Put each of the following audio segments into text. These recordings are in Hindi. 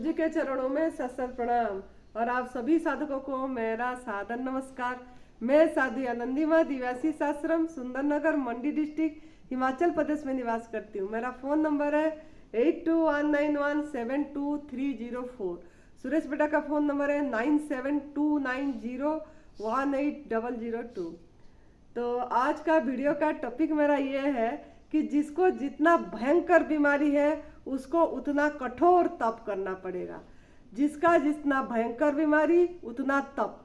जी के चरणों में सत प्रणाम। और आप सभी साधकों को मेरा सादर नमस्कार। मैं साध्वी आनंदीमा दिव्यासी आश्रम सुंदरनगर मंडी डिस्ट्रिक्ट हिमाचल प्रदेश में निवास करती हूँ। मेरा फ़ोन नंबर है 8219172304। सुरेश बेटा का फ़ोन नंबर है 9729018002। तो आज का वीडियो का टॉपिक मेरा ये है कि जिसको जितना भयंकर बीमारी है उसको उतना कठोर तप करना पड़ेगा। जिसका जितना भयंकर बीमारी उतना तप।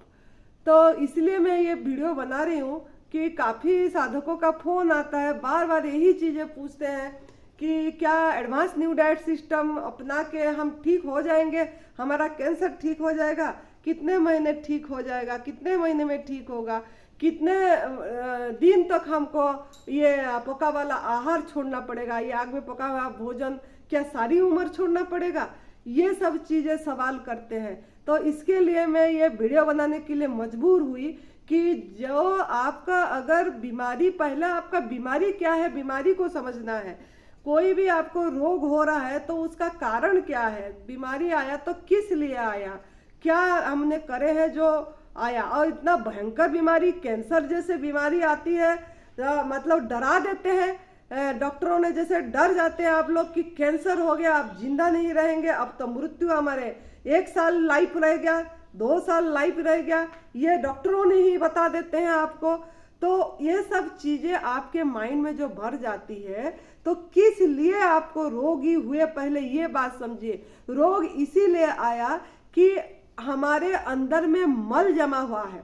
तो इसलिए मैं ये वीडियो बना रही हूँ कि काफ़ी साधकों का फ़ोन आता है, बार बार यही चीज़ें पूछते हैं कि क्या एडवांस न्यू डाइट सिस्टम अपना के हम ठीक हो जाएंगे, हमारा कैंसर ठीक हो जाएगा, कितने महीने ठीक हो जाएगा, कितने महीने में ठीक होगा, कितने दिन तक हमको ये पका वाला आहार छोड़ना पड़ेगा, ये आग में पका हुआ भोजन क्या सारी उम्र छोड़ना पड़ेगा। ये सब चीज़ें सवाल करते हैं। तो इसके लिए मैं ये वीडियो बनाने के लिए मजबूर हुई कि जो आपका अगर बीमारी, पहला आपका बीमारी क्या है, बीमारी को समझना है। कोई भी आपको रोग हो रहा है तो उसका कारण क्या है, बीमारी आया तो किस लिए आया, क्या हमने करे हैं जो आया। और इतना भयंकर बीमारी कैंसर जैसे बीमारी आती है, मतलब डरा देते हैं डॉक्टरों ने, जैसे डर जाते हैं आप लोग कि कैंसर हो गया अब जिंदा नहीं रहेंगे, अब तो मृत्यु हमारे 1 साल लाइफ रह गया, 2 साल लाइफ रह गया, ये डॉक्टरों ने ही बता देते हैं आपको। तो ये सब चीजें आपके माइंड में जो भर जाती है, तो किस लिए आपको रोगी हुए पहले ये बात समझिए। रोग इसीलिए आया कि हमारे अंदर में मल जमा हुआ है,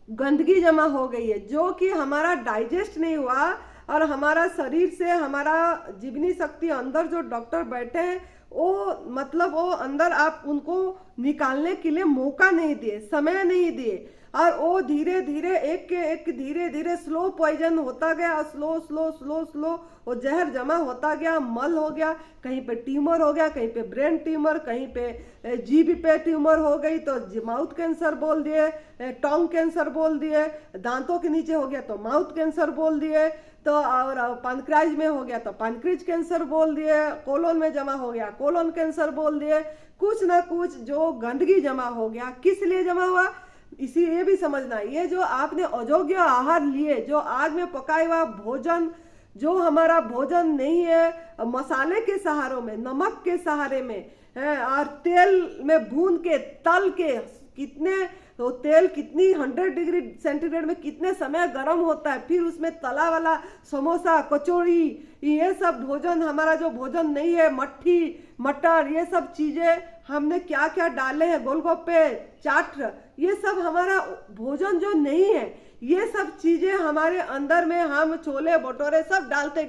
गंदगी जमा हो गई है, जो कि हमारा डाइजेस्ट नहीं हुआ। और हमारा शरीर से हमारा जीवनी शक्ति अंदर जो डॉक्टर बैठे हैं वो मतलब वो अंदर आप उनको निकालने के लिए मौका नहीं दिए, समय नहीं दिए। और वो धीरे धीरे एक के एक धीरे धीरे स्लो पॉइजन होता गया, और स्लो स्लो स्लो स्लो वो जहर जमा होता गया, मल हो गया, कहीं पे ट्यूमर हो गया, कहीं पे ब्रेन ट्यूमर, कहीं पे जीभ पे ट्यूमर हो गई तो माउथ कैंसर बोल दिए, टोंग कैंसर बोल दिए, दांतों के नीचे हो गया तो माउथ कैंसर बोल दिए, तो और पैनक्रियाज में हो गया तो पैनक्रियाज कैंसर बोल दिए, कोलोन में जमा हो गया कोलोन कैंसर बोल दिए। कुछ ना कुछ जो गंदगी जमा हो गया, किस लिए जमा हुआ इसी ये भी समझना। ये जो आपने अयोग्य आहार लिए, जो आग में पकाया हुआ भोजन, जो हमारा भोजन नहीं है, मसाले के सहारों में, नमक के सहारे में है, और तेल में भून के तल के, कितने तो तेल कितनी 100 डिग्री सेंटीग्रेड में कितने समय गर्म होता है, फिर उसमें तला वाला समोसा, कचौड़ी, ये सब भोजन हमारा जो भोजन नहीं है, मट्ठी, मटर, ये सब चीजें हमने क्या क्या डाले हैं, गोलगप्पे, चाट, ये सब हमारा भोजन जो नहीं है, ये सब चीजें हमारे अंदर में हम छोले भटूरे सब डालते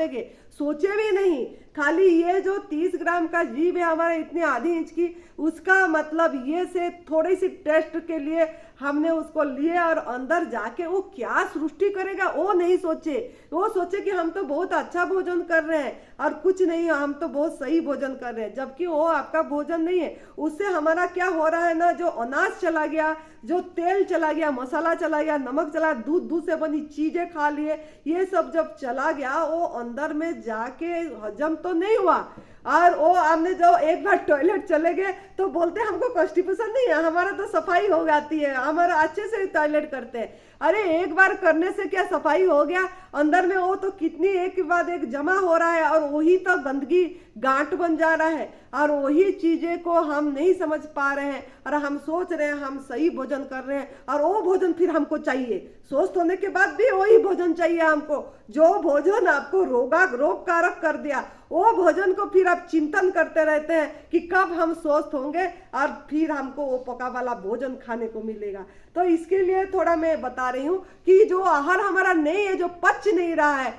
गए, सोचे भी नहीं। खाली ये जो 30 ग्राम का जीभ है हमारे इतनी आधी इंच की, उसका मतलब ये से थोड़ी सी टेस्ट के लिए हमने उसको लिए, और अंदर जाके वो क्या सृष्टि करेगा वो नहीं सोचे। वो सोचे कि हम तो बहुत अच्छा भोजन कर रहे हैं, और कुछ नहीं, हम तो बहुत सही भोजन कर रहे हैं, जबकि वो आपका भोजन नहीं है। उससे हमारा क्या हो रहा है ना, जो अनाज चला गया, जो तेल चला गया, मसाला चला गया, नमक चला, दूध से बनी चीजें खा लिए, ये सब जब चला गया वो अंदर में जाके हजम तो नहीं हुआ। और वो हमने जो एक बार टॉयलेट चले गए तो बोलते हमको कॉन्स्टिपेशन नहीं है, हमारा तो सफाई हो जाती है, हमारा अच्छे से टॉयलेट करते हैं। अरे एक बार करने से क्या सफाई हो गया, अंदर में वो तो कितनी एक के बाद एक जमा हो रहा है, और वही तो गंदगी गांठ बन जा रहा है, और वही चीजें को हम नहीं समझ पा रहे हैं। और हम सोच रहे हैं हम सही भोजन कर रहे हैं, और वो भोजन फिर हमको चाहिए, स्वस्थ होने के बाद भी वही भोजन चाहिए हमको, जो भोजन आपको रोग कारक कर दिया, वो भोजन को फिर आप चिंतन करते रहते हैं कि कब हम स्वस्थ होंगे और फिर हमको वो पका वाला भोजन खाने को मिलेगा। तो इसके लिए थोड़ा मैं बता रही हूँ कि जो आहार हमारा नहीं है, जो पच नहीं रहा है,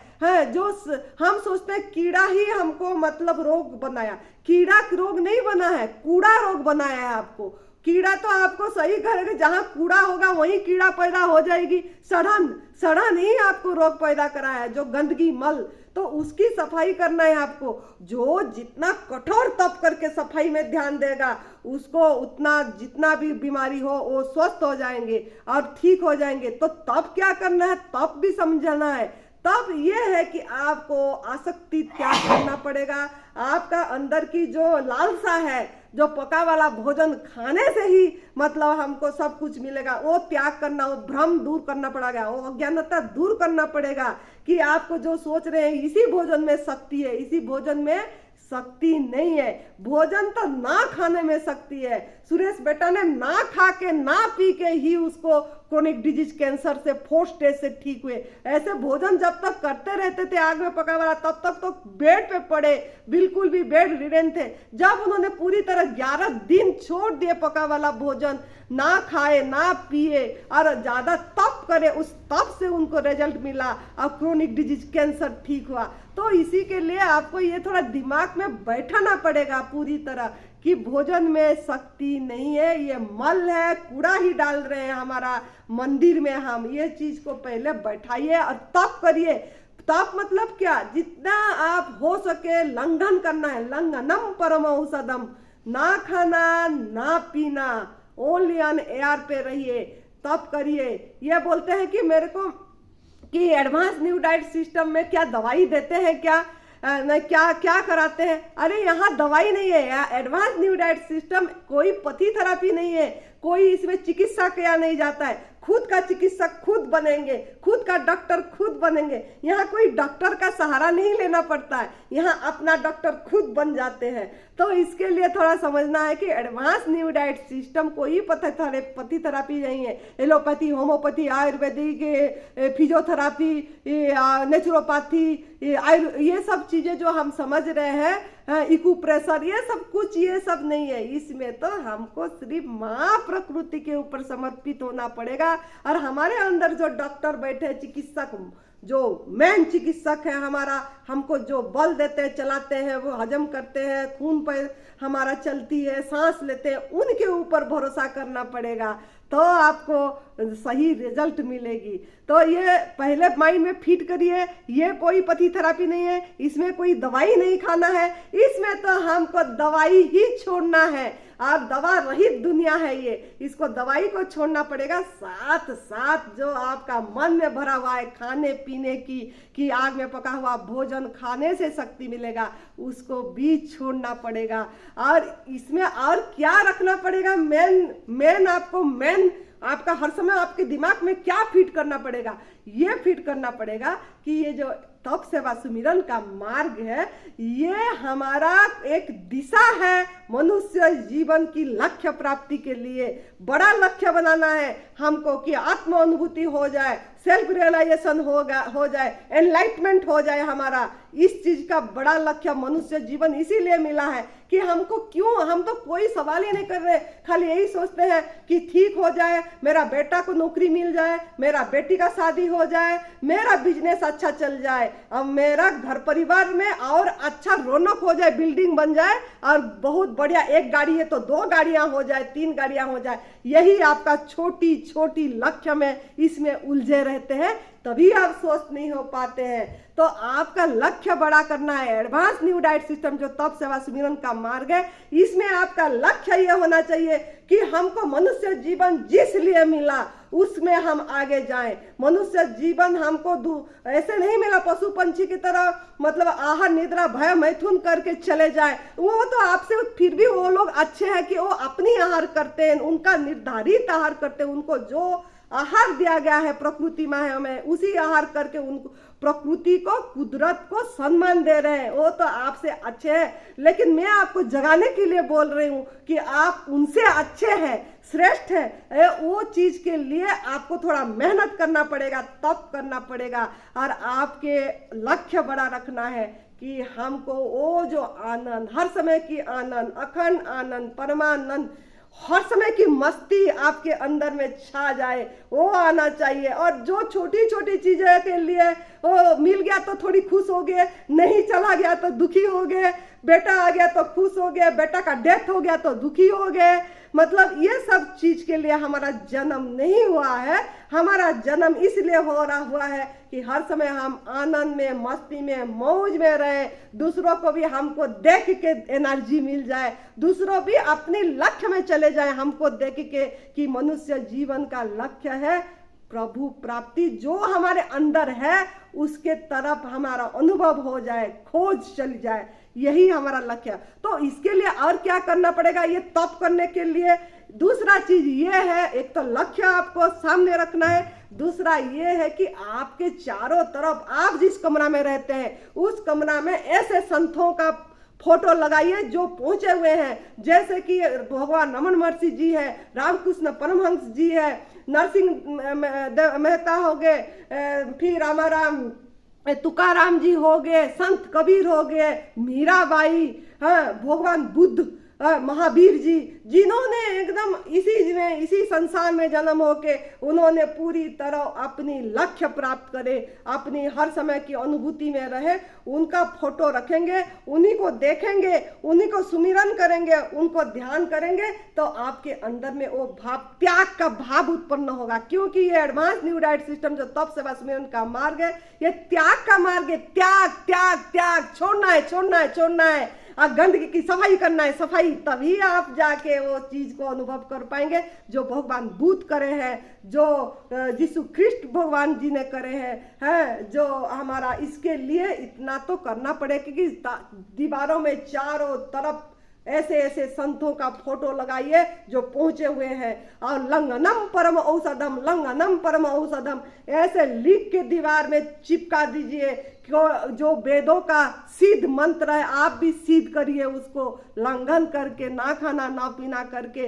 जो हम सोचते हैं कीड़ा ही हमको मतलब रोग बनाया, कीड़ा रोग नहीं बना है, कूड़ा रोग बनाया है आपको। कीड़ा तो आपको सही करेगा, जहां कूड़ा होगा वहीं कीड़ा पैदा हो जाएगी। सड़न ही आपको रोग पैदा कराया है, जो गंदगी मल, तो उसकी सफाई करना है आपको। जो जितना कठोर तप करके सफाई में ध्यान देगा, उसको उतना जितना भी बीमारी हो वो स्वस्थ हो जाएंगे और ठीक हो जाएंगे। तो तप क्या करना है, तप भी समझना है। तब ये है कि आपको आसक्ति त्याग करना पड़ेगा। आपका अंदर की जो लालसा है, जो पका वाला भोजन खाने से ही मतलब हमको सब कुछ मिलेगा, वो त्याग करना, वो भ्रम दूर करना पड़ेगा, वो अज्ञानता दूर करना पड़ेगा कि आपको जो सोच रहे हैं इसी भोजन में शक्ति है, इसी भोजन में शक्ति नहीं है। भोजन तो ना खाने में शक्ति है। सुरेश बेटा ने ना खा के ना पी के ही उसको क्रोनिक डिजीज कैंसर से 4 स्टेज से ठीक हुए। ऐसे भोजन जब तक करते रहते थे आग में पका वाला, तब तक तो बेड पे पड़े, बिल्कुल भी बेड रिडेन थे। जब उन्होंने पूरी तरह 11 दिन छोड़ दिए पका वाला भोजन, ना खाए ना पिए और ज्यादा तप करे, उस तप से उनको रिजल्ट मिला और क्रोनिक डिजीज कैंसर ठीक हुआ। तो इसी के लिए आपको ये थोड़ा दिमाग में बैठाना पड़ेगा पूरी तरह कि भोजन में शक्ति नहीं है, ये मल है, कूड़ा ही डाल रहे हैं हमारा मंदिर में हम। ये चीज को पहले बैठाइए और तप करिए। तप मतलब क्या, जितना आप हो सके लंघन करना है, लंघनम परम औषधम, ना खाना ना पीना, ओनली ऑन एयर पे रहिए, तप करिए। ये बोलते हैं कि मेरे को कि एडवांस न्यू डाइट सिस्टम में क्या दवाई देते हैं क्या, क्या क्या कराते हैं? अरे यहाँ दवाई नहीं है, एडवांस न्यू डाइट सिस्टम कोई पथी थेरापी नहीं है, कोई इसमें चिकित्सा किया नहीं जाता है। खुद का चिकित्सक खुद बनेंगे, खुद का डॉक्टर खुद बनेंगे। यहाँ कोई डॉक्टर का सहारा नहीं लेना पड़ता है, यहाँ अपना डॉक्टर खुद बन जाते हैं। तो इसके लिए थोड़ा समझना है कि एडवांस न्यू डाइट सिस्टम कोई पथी थेरापी नहीं है। Allopathy, homeopathy, Ayurvedic, physiotherapy, naturopathy, ये सब चीजें जो हम समझ रहे हैं, इक्यूप्रेशर, ये सब कुछ ये सब नहीं है। इसमें तो हमको सिर्फ माँ प्रकृति के ऊपर समर्पित होना पड़ेगा। और हमारे अंदर जो डॉक्टर बैठे, चिकित्सक, जो मेन चिकित्सक है हमारा, हमको जो बल देते हैं, चलाते हैं, वो हजम करते हैं, खून पर हमारा चलती है, सांस लेते हैं, उनके ऊपर भरोसा करना पड़ेगा, तो आपको सही रिजल्ट मिलेगी। तो ये पहले माइंड में फिट करिए, ये कोई पथी थेरापी नहीं है, इसमें कोई दवाई नहीं खाना है, इसमें तो हमको दवाई ही छोड़ना है। और दवा रहित दुनिया है ये, इसको दवाई को छोड़ना पड़ेगा। साथ साथ जो आपका मन में भरा हुआ है खाने पीने की, कि आग में पका हुआ भोजन खाने से शक्ति मिलेगा, उसको भी छोड़ना पड़ेगा। और इसमें और क्या रखना पड़ेगा, मेन आपका हर समय आपके दिमाग में क्या फिट करना पड़ेगा, ये फिट करना पड़ेगा कि ये जो तप सेवा सुमिरन का मार्ग है, ये हमारा एक दिशा है मनुष्य जीवन की लक्ष्य प्राप्ति के लिए। बड़ा लक्ष्य बनाना है हमको कि आत्म अनुभूति हो जाए, सेल्फ रियलाइजेशन हो जाए, एनलाइटमेंट हो जाए हमारा। इस चीज का बड़ा लक्ष्य मनुष्य जीवन इसीलिए मिला है कि हमको क्यों, हम तो कोई सवाल ही नहीं कर रहे, खाली यही सोचते हैं कि ठीक हो जाए, मेरा बेटा को नौकरी मिल जाए, मेरा बेटी का शादी हो जाए, मेरा बिजनेस अच्छा चल जाए, अब मेरा घर परिवार में और अच्छा रौनक हो जाए, बिल्डिंग बन जाए, और बहुत बढ़िया, एक गाड़ी है तो 2 गाड़ियां हो जाए, 3 गाड़ियां हो जाए। यही आपका छोटी छोटी लक्ष्य में इसमें उलझे रहते हैं, तभी आप स्वस्थ नहीं हो पाते हैं। तो आपका लक्ष्य बड़ा करना है। एडवांस न्यू डाइट सिस्टम जो तप सेवा सुमिरन का मार्ग है, इसमें आपका लक्ष्य यह होना चाहिए कि हमको मनुष्य जीवन जिस लिए मिला उसमें हम आगे जाएं। मनुष्य जीवन हमको ऐसे नहीं मिला पशु पंछी की तरह, मतलब आहार निद्रा भय मैथुन करके चले जाए। वो तो आपसे फिर भी वो लोग अच्छे हैं कि वो अपनी आहार करते हैं, उनका निर्धारित आहार करते हैं, उनको जो आहार दिया गया है प्रकृति माया में, उसी आहार करके उनको प्रकृति को, कुदरत को सम्मान दे रहे हैं। वो तो आपसे अच्छे हैं, लेकिन मैं आपको जगाने के लिए बोल रही हूँ कि आप उनसे अच्छे हैं, श्रेष्ठ हैं। वो चीज के लिए आपको थोड़ा मेहनत करना पड़ेगा, तप करना पड़ेगा, और आपके लक्ष्य बड़ा रखना है कि हमको वो जो आनंद, हर समय की आनंद, अखंड आनंद, परमानंद, हर समय की मस्ती आपके अंदर में छा जाए, वो आना चाहिए। और जो छोटी छोटी चीजें के लिए वो मिल गया तो थोड़ी खुश हो गए, नहीं चला गया तो दुखी हो गए, बेटा आ गया तो खुश हो गए, बेटा का डेथ हो गया तो दुखी हो गए, मतलब ये सब चीज के लिए हमारा जन्म नहीं हुआ है। हमारा जन्म इसलिए हो रहा हुआ है कि हर समय हम आनंद में, मस्ती में, मौज में रहे, दूसरों को भी हमको देख के एनर्जी मिल जाए, दूसरों भी अपने लक्ष्य में चले जाए हमको देख के कि मनुष्य जीवन का लक्ष्य है प्रभु प्राप्ति जो हमारे अंदर है उसके तरफ हमारा अनुभव हो जाए, खोज चली जाए, यही हमारा लक्ष्य है। तो इसके लिए और क्या करना पड़ेगा? ये तप करने के लिए दूसरा चीज ये है, एक तो लक्ष्य आपको सामने रखना है, दूसरा ये है कि आपके चारों तरफ आप जिस कमरा में रहते हैं उस कमरा में ऐसे संतों का फोटो लगाइए जो पहुंचे हुए हैं, जैसे कि भगवान रमन महर्षि जी है, रामकृष्ण परमहंस जी है, नरसिंह मेहता हो गए, फिर हमारा तुकाराम जी हो गए, संत कबीर हो गए, मीराबाई, हाँ, भगवान बुद्ध, महावीर जी, जिन्होंने एकदम इसी संसार में जन्म होके उन्होंने पूरी तरह अपनी लक्ष्य प्राप्त करे, अपनी हर समय की अनुभूति में रहे, उनका फोटो रखेंगे, उन्हीं को देखेंगे, उन्हीं को सुमिरन करेंगे, उनको ध्यान करेंगे, तो आपके अंदर में वो भाव, त्याग का भाव उत्पन्न होगा। क्योंकि ये एडवांस न्यू डाइट सिस्टम जो तप सेवा सुमिरन का मार्ग है, ये त्याग का मार्ग है। त्याग त्याग त्याग, छोड़ना है, छोड़ना है, छोड़ना है, और गंदगी की सफाई करना है, सफाई, तभी आप जाके वो चीज को अनुभव कर पाएंगे जो भगवान बुद्ध करे हैं, जो यीशु ख्रिस्ट भगवान जी ने करे हैं, जो हमारा इसके लिए इतना तो करना पड़ेगा कि दीवारों में चारों तरफ ऐसे ऐसे संतों का फोटो लगाइए जो पहुंचे हुए हैं, और लंघनम परम औषधम, लंघनम परम औषधम ऐसे लिख के दीवार में चिपका दीजिए। जो वेदों का सिद्ध मंत्र है आप भी सिद्ध करिए उसको, लंघन करके, ना खाना ना पीना करके,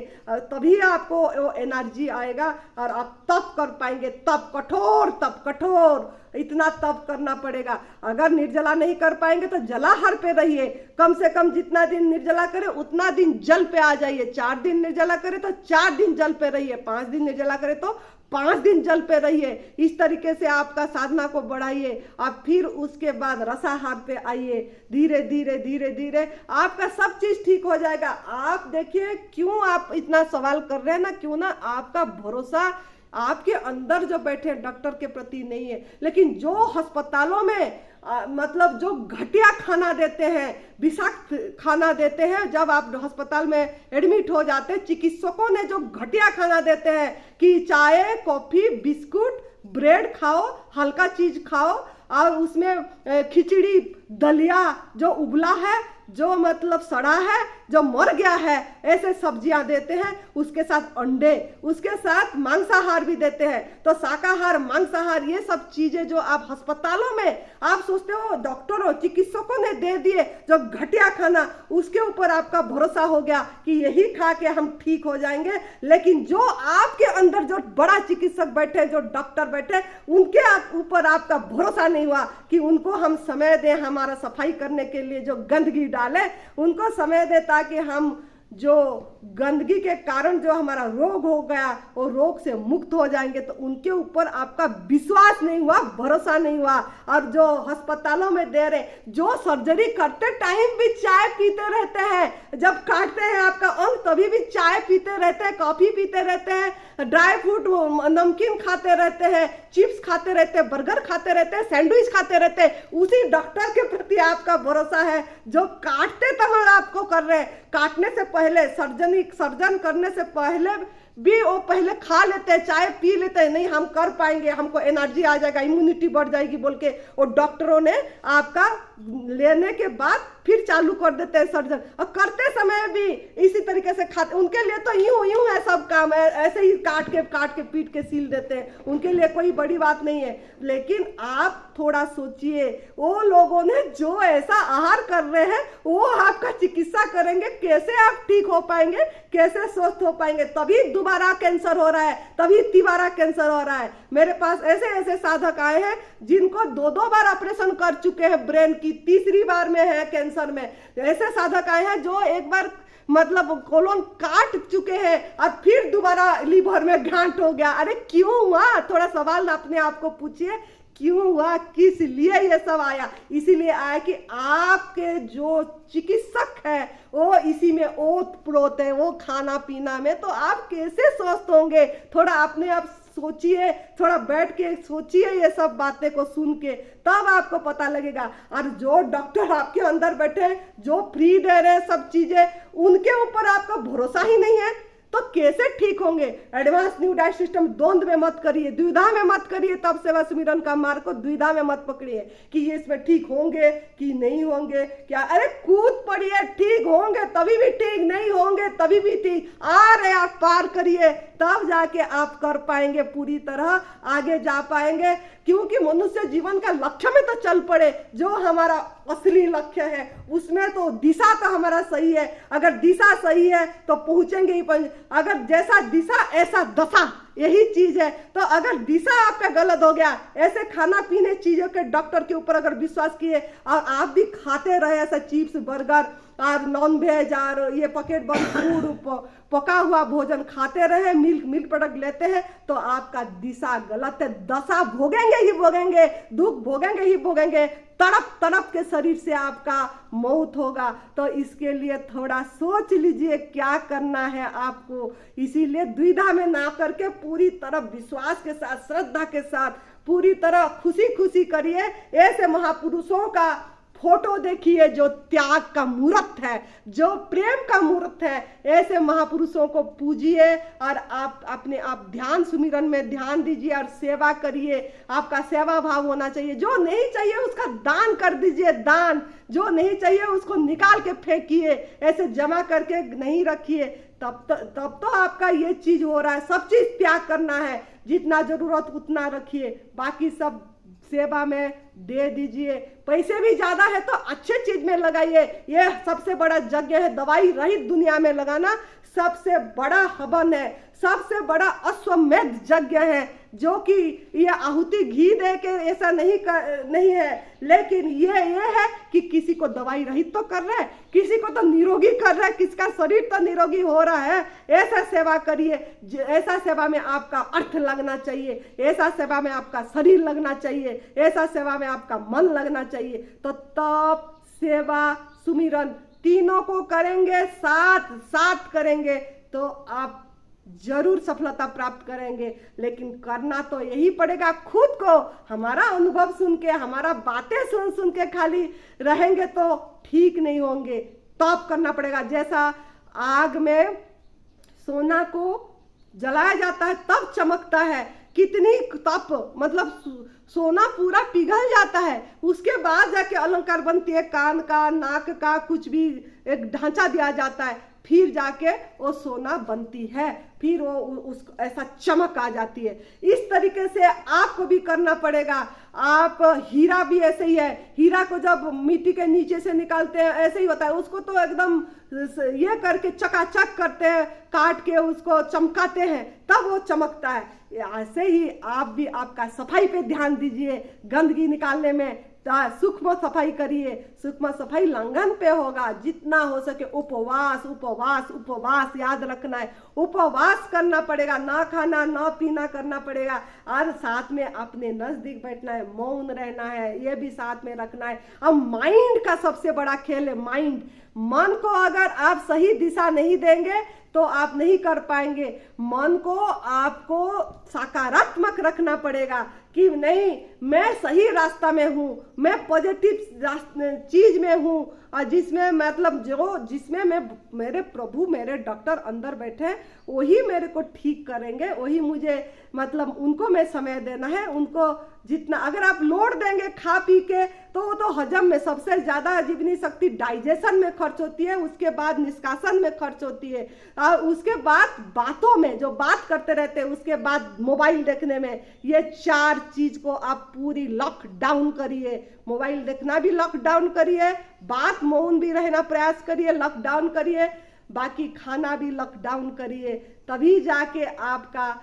तभी आपको वो एनर्जी आएगा और आप तप कर पाएंगे। तप कठोर, तप कठोर, इतना तप करना पड़ेगा। अगर निर्जला नहीं कर पाएंगे तो जलाहार पे रहिए, कम से कम जितना दिन निर्जला करे उतना दिन जल पे आ जाइए। 4 दिन निर्जला करे तो 4 दिन जल पे रहिए, 5 दिन निर्जला करे तो 5 दिन जल पे रहिए। इस तरीके से आपका साधना को बढ़ाइए, आप फिर उसके बाद रसाहार पे आइए। धीरे धीरे धीरे धीरे आपका सब चीज ठीक हो जाएगा। आप देखिए क्यों आप इतना सवाल कर रहे हैं ना, क्यों ना आपका भरोसा आपके अंदर जो बैठे डॉक्टर के प्रति नहीं है, लेकिन जो अस्पतालों में मतलब जो घटिया खाना देते हैं, विषाक्त खाना देते हैं, जब आप अस्पताल में एडमिट हो जाते हैं, चिकित्सकों ने जो घटिया खाना देते हैं कि चाय, कॉफी, बिस्कुट, ब्रेड खाओ, हल्का चीज खाओ, और उसमें खिचड़ी, दलिया जो उबला है, जो मतलब सड़ा है, जो मर गया है, ऐसे सब्जियां देते हैं, उसके साथ अंडे, उसके साथ मांसाहार भी देते हैं। तो शाकाहार, मांसाहार, ये सब चीजें जो आप अस्पतालों में आप सोचते हो डॉक्टरों, चिकित्सकों ने दे दिए जो घटिया खाना, उसके ऊपर आपका भरोसा हो गया कि यही खा के हम ठीक हो जाएंगे। लेकिन जो आपके अंदर जो बड़ा चिकित्सक बैठे, जो डॉक्टर बैठे, उनके ऊपर आपका भरोसा नहीं हुआ कि उनको हम समय दें हमारा सफाई करने के लिए, जो गंदगी डाले उनको समय दे, ताकि हम जो गंदगी के कारण जो हमारा रोग हो गया वो रोग से मुक्त हो जाएंगे। तो उनके ऊपर आपका विश्वास नहीं हुआ, भरोसा नहीं हुआ। और जो अस्पतालों में दे रहे, जो सर्जरी करते टाइम भी चाय पीते रहते हैं, जब काटते हैं आपका अंग तभी भी चाय पीते रहते हैं, कॉफी पीते रहते हैं, ड्राई फ्रूट नमकीन खाते रहते हैं, चिप्स खाते रहते हैं, बर्गर खाते रहते हैं, सैंडविच खाते रहते हैं। उसी डॉक्टर के प्रति आपका भरोसा है जो काटते समय आपको कर रहे हैं, काटने से पहले, सर्जन करने से पहले भी वो पहले खा लेते हैं, चाय पी लेते हैं, नहीं हम कर पाएंगे, हमको एनर्जी आ जाएगा, इम्यूनिटी बढ़ जाएगी बोल के वो डॉक्टरों ने आपका लेने के बाद फिर चालू कर देते हैं सर्जन। और करते समय भी इसी तरीके से खाते, उनके लिए तो यूं है सब काम है, ऐसे ही काट के पीट के सील देते हैं, उनके लिए कोई बड़ी बात नहीं है। लेकिन आप थोड़ा सोचिए, वो लोगों ने जो ऐसा आहार कर रहे हैं वो आपका चिकित्सा करेंगे, कैसे आप ठीक हो पाएंगे, कैसे स्वस्थ हो पाएंगे? तभी दोबारा कैंसर हो रहा है, तभी तिबारा कैंसर हो रहा है। मेरे पास ऐसे ऐसे साधक आए हैं जिनको 2 बार ऑपरेशन कर चुके हैं ब्रेन की, तीसरी बार में है कैंसर में। ऐसे साधक आए हैं जो एक बार मतलब कोलोन काट चुके हैं और फिर दोबारा लीवर में गांठ हो गया। अरे क्यों हुआ? थोड़ा सवाल अपने आप को पूछिए, क्यों हुआ, किस लिए ये सब आया? इसीलिए आया कि आपके जो चिकित्सक है वो इसी में ओत प्रोत है, वो खाना पीना में, तो आप कैसे स्वस्थ होंगे? थोड़ा अपने आप सोचिए, थोड़ा बैठ के सोचिए ये सब बातें को सुन के, तब आपको पता लगेगा। और जो डॉक्टर आपके अंदर बैठे हैं, जो फ्री दे रहे हैं सब चीजें, उनके ऊपर आपका भरोसा ही नहीं है, तो कैसे ठीक होंगे? एडवांस न्यू डाइट सिस्टम द्वंद में मत करिए, द्विधा में मत करिए, तब सेवा सुमिरन का मार्ग को द्विधा में मत पकड़िए कि ये इसमें ठीक होंगे कि नहीं होंगे क्या। अरे कूद पड़िए, ठीक होंगे तभी भी ठीक, नहीं होंगे तभी भी ठीक। आ रहे आप पार करिए, तब जाके आप कर पाएंगे, पूरी तरह आगे जा पाएंगे। क्योंकि मनुष्य जीवन का लक्ष्य में तो चल पड़े, जो हमारा असली लक्ष्य है उसमें तो दिशा तो हमारा सही है। अगर दिशा सही है तो पहुंचेंगे ही अगर जैसा दिशा ऐसा दशा, यही चीज है। तो अगर दिशा आपका गलत हो गया, ऐसे खाना पीने चीजों के डॉक्टर के ऊपर अगर विश्वास किए और आप भी खाते रहे ऐसा चिप्स बर्गर और नॉन वेज और ये पैकेट बंद फूड, पका हुआ भोजन खाते रहे, मिल्क प्रोडक्ट लेते हैं, तो आपका दिशा गलत है। दशा भोगेंगे ही भोगेंगे, दुख भोगेंगे ही भोगेंगे, तड़प तड़प के शरीर से आपका मौत होगा। तो इसके लिए थोड़ा सोच लीजिए क्या करना है आपको। इसीलिए द्विधा में ना करके पूरी तरह विश्वास के साथ, श्रद्धा के साथ, पूरी तरह खुशी खुशी करिए। ऐसे महापुरुषों का फोटो देखिए जो त्याग का मूर्त है, जो प्रेम का मूर्त है। ऐसे महापुरुषों को पूजिए और आप अपने आप ध्यान सुमिरन में ध्यान दीजिए और सेवा करिए। आपका सेवा भाव होना चाहिए। जो नहीं चाहिए उसका दान कर दीजिए, दान। जो नहीं चाहिए उसको निकाल के फेंकिए, ऐसे जमा करके नहीं रखिए। तब तो आपका ये चीज हो रहा है। सब चीज त्याग करना है, जितना जरूरत उतना रखिए, बाकी सब सेवा में दे दीजिए। पैसे भी ज्यादा है तो अच्छे चीज में लगाइए। ये सबसे बड़ा यज्ञ है, दवाई रहित दुनिया में लगाना सबसे बड़ा हवन है, सबसे बड़ा अश्वमेध यज्ञ है। जो कि ये आहुति घी दे के ऐसा नहीं है, लेकिन ये है कि किसी को दवाई रहित तो कर रहा है, किसी को तो निरोगी कर रहा है, किसका शरीर तो निरोगी हो रहा है। ऐसा सेवा करिए, ऐसा सेवा में आपका अर्थ लगना चाहिए, ऐसा सेवा में आपका शरीर लगना चाहिए, ऐसा सेवा में आपका मन लगना चाहिए। तो तप, सेवा, सुमिरन तीनों को करेंगे, साथ साथ करेंगे तो आप जरूर सफलता प्राप्त करेंगे। लेकिन करना तो यही पड़ेगा खुद को। हमारा अनुभव सुन के, हमारा बातें सुन के खाली रहेंगे तो ठीक नहीं होंगे। तप करना पड़ेगा। जैसा आग में सोना को जलाया जाता है तब चमकता है, कितनी तप, मतलब सोना पूरा पिघल जाता है, उसके बाद जाके अलंकार बनती है, कान का, नाक का, कुछ भी एक ढांचा दिया जाता है, फिर जाके वो सोना बनती है, फिर वो उस ऐसा चमक आ जाती है। इस तरीके से आपको भी करना पड़ेगा। आप हीरा भी ऐसे ही है, हीरा को जब मिट्टी के नीचे से निकालते हैं ऐसे ही होता है, उसको तो एकदम ये करके चकाचक करते हैं, काट के उसको चमकाते हैं तब वो चमकता है। ऐसे ही आप भी आपका सफाई पे ध्यान दीजिए, गंदगी निकालने में सूक्ष्म सफाई करिए। सूक्ष्म सफाई लंघन पे होगा, जितना हो सके उपवास उपवास उपवास याद रखना है। उपवास करना पड़ेगा, ना खाना ना पीना करना पड़ेगा, और साथ में अपने नजदीक बैठना है, मौन रहना है, ये भी साथ में रखना है। अब माइंड का सबसे बड़ा खेल है माइंड। मन को अगर आप सही दिशा नहीं देंगे तो आप नहीं कर पाएंगे। मन को आपको सकारात्मक रखना पड़ेगा कि नहीं, मैं सही रास्ता में हूँ, मैं पॉजिटिव चीज में हूँ, और जिसमें मतलब जिसमें मैं, मेरे प्रभु, मेरे डॉक्टर अंदर बैठे, वही मेरे को ठीक करेंगे, वही मुझे मतलब उनको मैं समय देना है। उनको जितना अगर आप लोड देंगे खा पी के तो वो तो हजम में सबसे ज्यादा जीवनी शक्ति डाइजेशन में खर्च होती है, उसके बाद निष्कासन में खर्च होती है, और उसके बाद बातों में जो बात करते रहते हैं, उसके बाद मोबाइल देखने में। ये चार चीज को आप पूरी लॉकडाउन करिए। मोबाइल देखना भी लॉकडाउन करिए, बात मौन भी रहना प्रयास करिए, लॉकडाउन करिए, बाकी खाना भी लॉकडाउन करिए। तभी जाके आपका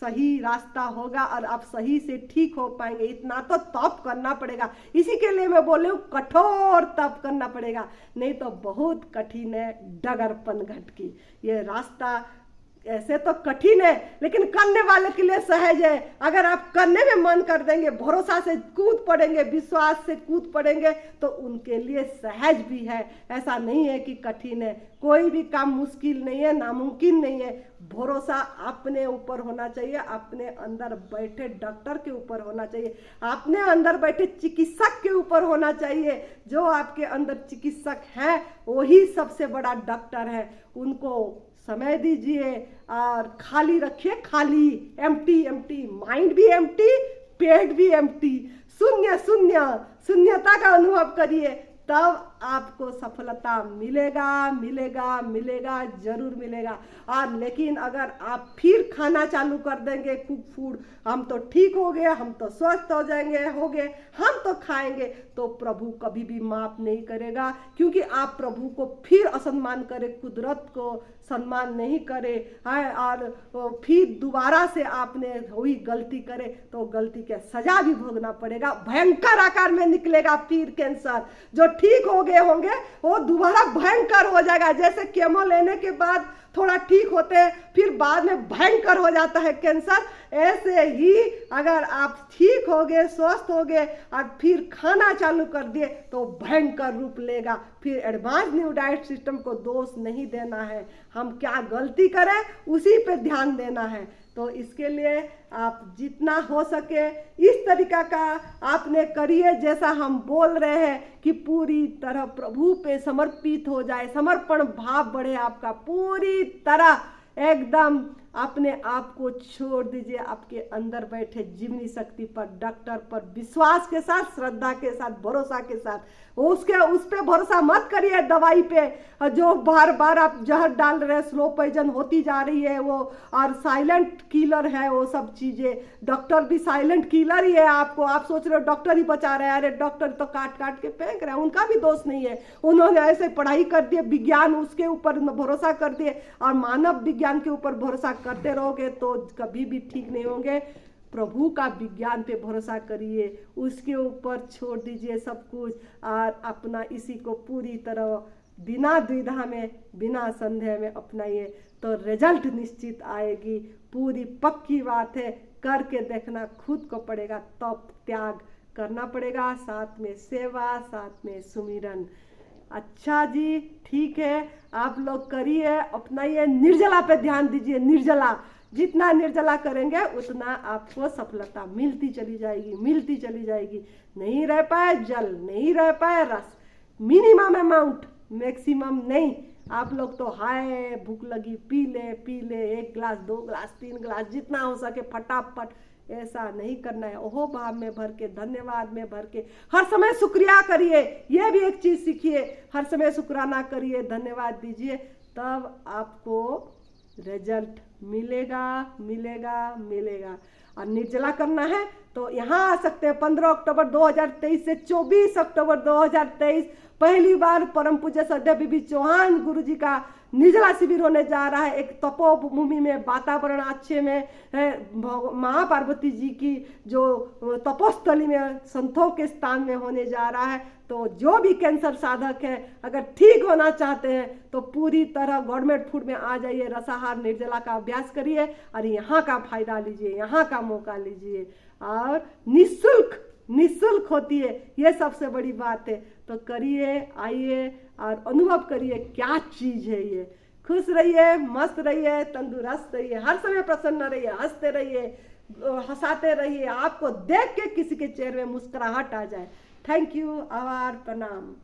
सही रास्ता होगा और आप सही से ठीक हो पाएंगे। इतना तो तप करना पड़ेगा। इसी के लिए मैं बोल रही हूँ कठोर तप करना पड़ेगा, नहीं तो बहुत कठिन है डगरपन घट की। ये रास्ता ऐसे तो कठिन है लेकिन करने वाले के लिए सहज है। अगर आप करने में मन कर देंगे, भरोसा से कूद पड़ेंगे, विश्वास से कूद पड़ेंगे तो उनके लिए सहज भी है। ऐसा नहीं है कि कठिन है। कोई भी काम मुश्किल नहीं है, नामुमकिन नहीं है। भरोसा अपने ऊपर होना चाहिए, अपने अंदर बैठे डॉक्टर के ऊपर होना चाहिए, अपने अंदर बैठे चिकित्सक के ऊपर होना चाहिए। जो आपके अंदर चिकित्सक है वही सबसे बड़ा डॉक्टर है। उनको समय दीजिए और खाली रखिए, खाली, एम्प्टी एम्प्टी, माइंड भी एम्प्टी, पेट भी एम्प्टी, शून्य शून्य, शून्यता का अनुभव करिए, तब आपको सफलता मिलेगा, मिलेगा, मिलेगा, जरूर मिलेगा। और लेकिन अगर आप फिर खाना चालू कर देंगे कुक फूड, हम तो ठीक हो गए, हम तो स्वस्थ हो जाएंगे, हो गए, हम तो खाएंगे, तो प्रभु कभी भी माफ नहीं करेगा। क्योंकि आप प्रभु को फिर असम्मान करें, कुदरत को सम्मान नहीं करे है, और फिर दोबारा से आपने वही गलती करे तो गलती के सजा भी भोगना पड़ेगा। भयंकर आकार में निकलेगा फिर कैंसर। जो ठीक हो गए होंगे वो दोबारा भयंकर हो जाएगा। जैसे केमो लेने के बाद थोड़ा ठीक होते हैं, फिर बाद में भयंकर हो जाता है कैंसर। ऐसे ही अगर आप ठीक हो गए, स्वस्थ हो गए और फिर खाना चालू कर दिए तो भयंकर रूप लेगा। फिर एडवांस न्यू डाइट सिस्टम को दोष नहीं देना है, हम क्या गलती करें उसी पे ध्यान देना है। तो इसके लिए आप जितना हो सके इस तरीका का आपने करिए, जैसा हम बोल रहे हैं कि पूरी तरह प्रभु पे समर्पित हो जाए, समर्पण भाव बढ़े आपका, पूरी तरह एकदम अपने आप को छोड़ दीजिए आपके अंदर बैठे जीवनी शक्ति पर, डॉक्टर पर, विश्वास के साथ, श्रद्धा के साथ, भरोसा के साथ। उस पे भरोसा मत करिए दवाई पे, जो बार बार आप जहर डाल रहे हैं, स्लो पॉइजन होती जा रही है वो, और साइलेंट किलर है वो सब चीजें। डॉक्टर भी साइलेंट किलर ही है आपको, आप सोच रहे हो डॉक्टर ही बचा रहे हैं, अरे डॉक्टर तो काट काट के फेंक रहे हैं, उनका भी दोष नहीं है। उन्होंने ऐसे पढ़ाई कर दिए, विज्ञान उसके ऊपर भरोसा कर दिए, और मानव विज्ञान के ऊपर भरोसा करते रहोगे तो कभी भी ठीक नहीं होंगे। प्रभु का विज्ञान पे भरोसा करिए, उसके ऊपर छोड़ दीजिए सब कुछ, और अपना इसी को पूरी तरह बिना द्विधा में, बिना संदेह में अपनाइए, तो रिजल्ट निश्चित आएगी। पूरी पक्की बात है, करके देखना खुद को पड़ेगा, तब त्याग करना पड़ेगा, साथ में सेवा, साथ में सुमिरन। अच्छा जी, ठीक है, आप लोग करिए, अपनाइए, निर्जला पे ध्यान दीजिए। निर्जला, जितना निर्जला करेंगे उतना आपको सफलता मिलती चली जाएगी, मिलती चली जाएगी। नहीं रह पाए जल, नहीं रह पाए रस, मिनिमम अमाउंट, मैक्सिमम नहीं। आप लोग तो हाय भूख लगी पी ले, 1 गिलास 2 गिलास 3 गिलास, जितना हो सके फटाफट। ऐसा नहीं करना है। ओहो भाव में भर के, धन्यवाद में भर के, हर समय शुक्रिया करिए। यह भी एक चीज सीखिए, हर समय शुक्राना करिए, धन्यवाद दीजिए, तब आपको रिजल्ट मिलेगा, मिलेगा, मिलेगा। और निर्जला करना है तो यहाँ आ सकते हैं 15 अक्टूबर 2023 से 24 अक्टूबर 2023 पहली बार परम पूज्य श्रद्धेय बीबी चौहान गुरु जी का निर्जला शिविर होने जा रहा है। एक तपोभूमि में, वातावरण अच्छे में है, माँ पार्वती जी की जो तपोस्थली में, संतों के स्थान में होने जा रहा है। तो जो भी कैंसर साधक है, अगर ठीक होना चाहते हैं तो पूरी तरह गवर्नमेंट फूड में आ जाइए, रसाहार निर्जला का अभ्यास करिए और यहाँ का फायदा लीजिए, यहाँ का मौका लीजिए। और निःशुल्क होती है, ये सबसे बड़ी बात है। तो करिए, आइए और अनुभव करिए क्या चीज है ये। खुश रहिए, मस्त रहिए, तंदुरुस्त रहिए, हर समय प्रसन्न रहिए, हंसते रहिए, हंसाते रहिए। आपको देख के किसी के चेहरे में मुस्कुराहट आ जाए। थैंक यू, आभार, प्रणाम।